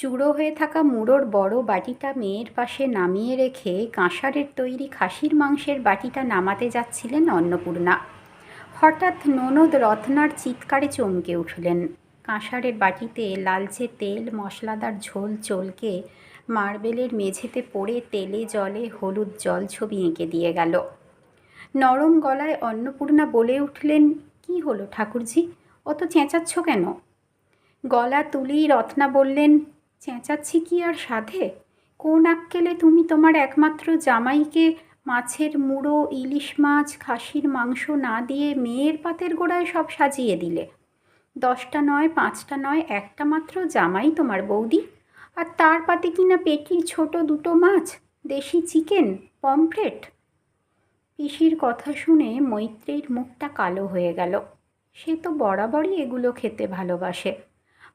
চূড়ো হয়ে থাকা মুড়োর বড় বাটিটা মেয়ের পাশে নামিয়ে রেখে কাঁসারের তৈরি খাসির মাংসের বাটিটা নামাতে যাচ্ছিলেন অন্নপূর্ণা। হঠাৎ ননদ রত্নার চিৎকারে চমকে উঠলেন। কাঁসারের বাটিতে লালচে তেল মশলাদার ঝোল চলকে মার্বেলের মেঝেতে পড়ে তেলে জলে হলুদ জল ছবি এঁকে দিয়ে গেল। নরম গলায় অন্নপূর্ণা বলে উঠলেন, কি হলো ঠাকুরজি, অত চেঁচাচ্ছ কেন? গলা তুলেই রত্না বললেন, চেঁচাচ্ছি কি আর সাধে? কোন আক্কেলে তুমি তোমার একমাত্র জামাইকে মাছের মুড়ো, ইলিশ মাছ, খাসির মাংস না দিয়ে মেয়ের পাতের গোড়ায় সব সাজিয়ে দিলে? 10টা নয়, 5টা নয়, একটা মাত্র জামাই তোমার বৌদি, আর তার পাতে কিনা পেটির ছোট 2টো মাছ, দেশি চিকেন, পমফ্রেট। পিসির কথা শুনে মৈত্রেয়ীর মুখটা কালো হয়ে গেল। সে তো বরাবরই এগুলো খেতে ভালোবাসে,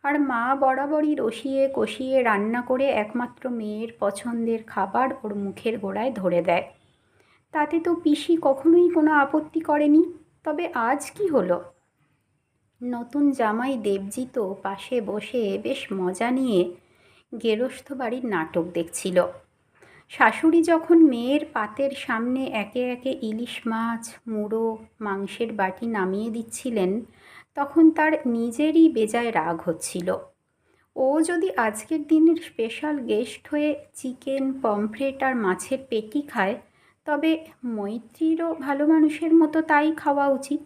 আর মা বরাবরই রসিয়ে কষিয়ে রান্না করে একমাত্র মেয়ের পছন্দের খাবার ওর মুখের গোড়ায় ধরে দেয়। তাতে তো পিসি কখনোই কোনো আপত্তি করেনি। তবে আজ কি হলো? নতুন জামাই দেবজিৎ পাশে বসে বেশ মজা নিয়ে গেরস্থ বাড়ির নাটক দেখছিল। শাশুড়ি যখন মেয়ের পাতের সামনে একে একে ইলিশ মাছ, মুড়ো, মাংসের বাটি নামিয়ে দিচ্ছিলেন, তখন তার নিজেরই বেজায় রাগ হচ্ছিল। ও যদি আজকের দিনের স্পেশাল গেস্ট হয়ে চিকেন, পমফ্রেট আর মাছের পেটি খায়, তবে মৈত্রীরও ভালো মানুষের মতো তাই খাওয়া উচিত।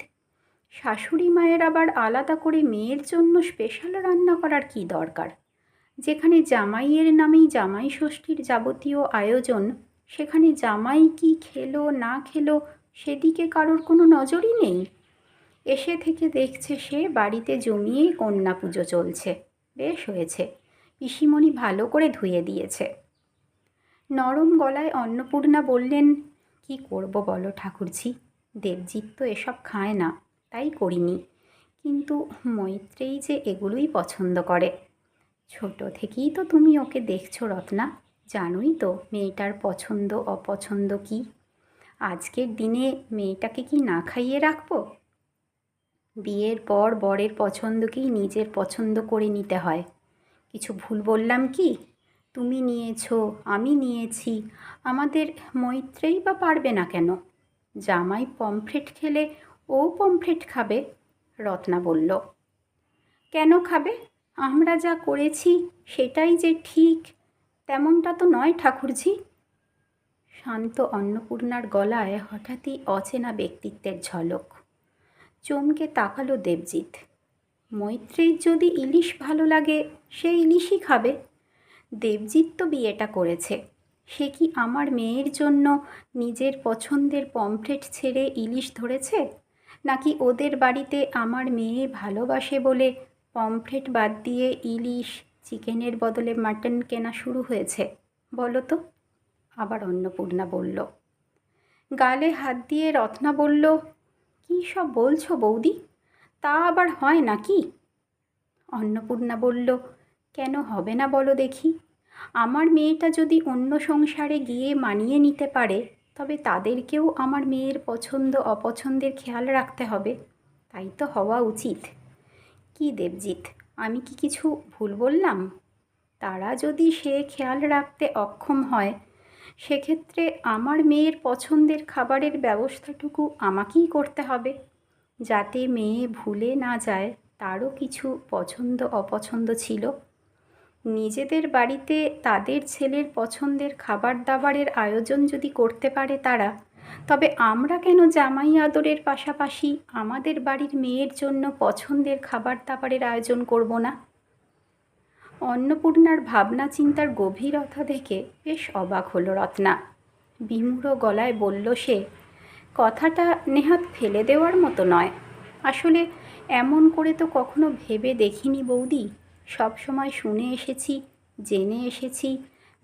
শাশুড়ি মায়ের আবার আলাদা করে মেয়ের জন্য স্পেশাল রান্না করার কী দরকার? যেখানে জামাইয়ের নামেই জামাই ষষ্ঠীর যাবতীয় আয়োজন, সেখানে জামাই কি খেলো না খেলো সেদিকে কারোর কোনো নজরই নেই। এসে থেকে দেখছে সে বাড়িতে জমিয়ে কন্যা পুজো চলছে। বেশ হয়েছে, পিসিমণি ভালো করে ধুয়ে দিয়েছে। নরম গলায় অন্নপূর্ণা বললেন, কি করব বলো ঠাকুরঝি, দেবজিৎ তো এসব খায় না, তাই করিনি। কিন্তু মৈত্রেয়ী যে এগুলোই পছন্দ করে। ছোট থেকেই তো তুমি ওকে দেখছো রত্না, জানোই তো মেয়েটার পছন্দ অপছন্দ কি। আজকের দিনে মেয়েটাকে কি না খাইয়ে রাখবো? বিয়ের পর বরের পছন্দকেই নিজের পছন্দ করে নিতে হয়। কিছু ভুল বললাম কি? তুমি নিয়েছো, আমি নিয়েছি, আমাদের মৈত্রেয়ী বা পারবে না কেন? জামাই পমফ্রেট খেলে ও পমফ্রেট খাবে? রত্না বলল। কেন খাবে? আমরা যা করেছি সেটাই যে ঠিক, তেমনটা তো নয় ঠাকুরঝি। শান্ত অন্নপূর্ণার গলায় হঠাৎই অচেনা ব্যক্তিত্বের ঝলক। চমকে তাকালো দেবজিৎ। মৈত্রেয়ীর যদি ইলিশ ভালো লাগে সে ইলিশই খাবে। দেবজিৎ তো বিয়েটা করেছে, সে কি আমার মেয়ের জন্য নিজের পছন্দের পমফ্রেট ছেড়ে ইলিশ ধরেছে? নাকি ওদের বাড়িতে আমার মেয়ে ভালোবাসে বলে পমফ্রেট বাদ দিয়ে ইলিশ, চিকেনের বদলে মাটন কেনা শুরু হয়েছে বলো তো? আবার অন্নপূর্ণা বলল। গালে হাত দিয়ে রত্না বলল, কী সব বলছো বৌদি, তা আবার হয় নাকি? অন্নপূর্ণা বলল, কেন হবে না বলো দেখি? আমার মেয়েটা যদি অন্য সংসারে গিয়ে মানিয়ে নিতে পারে, তবে তাদেরকেও আমার মেয়ের পছন্দ অপছন্দের খেয়াল রাখতে হবে। তাই তো হওয়া উচিত। কি দেবজিৎ, আমি কি কিছু ভুল বললাম? তারা যদি সে খেয়াল রাখতে অক্ষম হয়, সেক্ষেত্রে আমার মেয়ের পছন্দের খাবারের ব্যবস্থাটুকু আমাকেই করতে হবে, যাতে মেয়ে ভুলে না যায় তারও কিছু পছন্দ অপছন্দ ছিল। নিজেদের বাড়িতে তাদের ছেলের পছন্দের খাবার দাবারের আয়োজন যদি করতে পারে তারা, তবে আমরা কেন জামাই আদরের পাশাপাশি আমাদের বাড়ির মেয়ের জন্য পছন্দের খাবার দাবারের আয়োজন করব না? অন্নপূর্ণার ভাবনা চিন্তার গভীরতা দেখে বেশ অবাক হলো রত্না। বিমূঢ় গলায় বলল সে, কথাটা নেহাত ফেলে দেওয়ার মতো নয়। আসলে এমন করে তো কখনো ভেবে দেখিনি বৌদি। সব সময় শুনে এসেছি, জেনে এসেছি,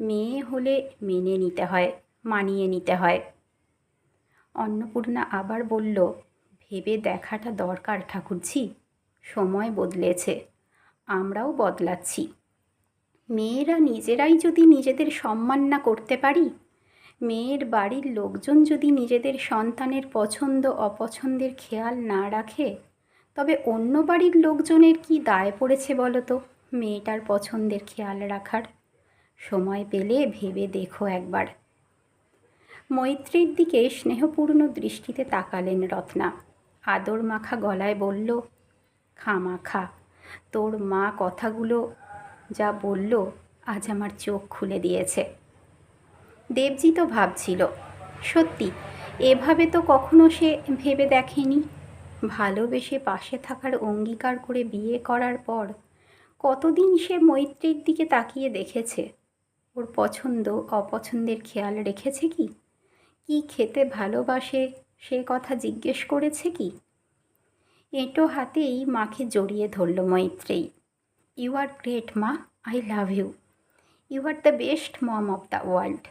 মেয়ে হলে মেনে নিতে হয়, মানিয়ে নিতে হয়। অন্নপূর্ণা আবার বলল, ভেবে দেখাটা দরকার ঠাকুরঝি। সময় বদলেছে, আমরাও বদলাচ্ছি। মেয়েরা নিজেরাই যদি নিজেদের সম্মান না করতে পারি, মেয়ের বাড়ির লোকজন যদি নিজেদের সন্তানের পছন্দ অপছন্দের খেয়াল না রাখে, তবে অন্য বাড়ির লোকজনের কি দায় পড়েছে বলো তো? মেয়েটার পছন্দের খেয়াল রাখার। সময় পেলে ভেবে দেখো একবার। মৈত্রীর দিকে স্নেহপূর্ণ দৃষ্টিতে তাকালেন রত্না। আদর মাখা গলায় বলল, খামাখা তোর মা কথাগুলো যা বলল আজ আমার চোখ খুলে দিয়েছে। দেবজিৎও ভাবছিল, সত্যি এভাবে তো কখনো সে ভেবে দেখেনি। ভালোবেসে পাশে থাকার অঙ্গীকার করে বিয়ে করার পর কতদিন সে মৈত্রীর দিকে তাকিয়ে দেখেছে। ওর পছন্দ অপছন্দের খেয়াল রেখেছে কি? কি খেতে ভালোবাসে সে কথা জিজ্ঞেস করেছে কি? এঁটো হাতেই মাকে জড়িয়ে ধরল মৈত্রেয়ী। ইউ আর গ্রেট মা, I love you. You are the best mom of the world.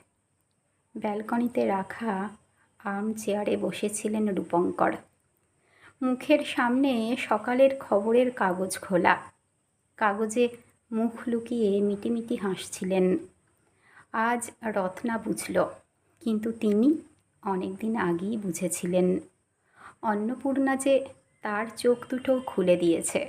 ব্যালকনিতে রাখা আর্ম চেয়ারে বসেছিলেন রূপঙ্কর। মুখের সামনে সকালের খবরের কাগজ খোলা। কাগজে মুখ লুকিয়ে মিটিমিটি হাসছিলেন। আজ রত্না বুঝল, কিন্তু তিনি অনেক দিন আগেই বুঝেছিলেন। অন্নপূর্ণা যে তার চোখ দুটো খুলে দিয়েছে।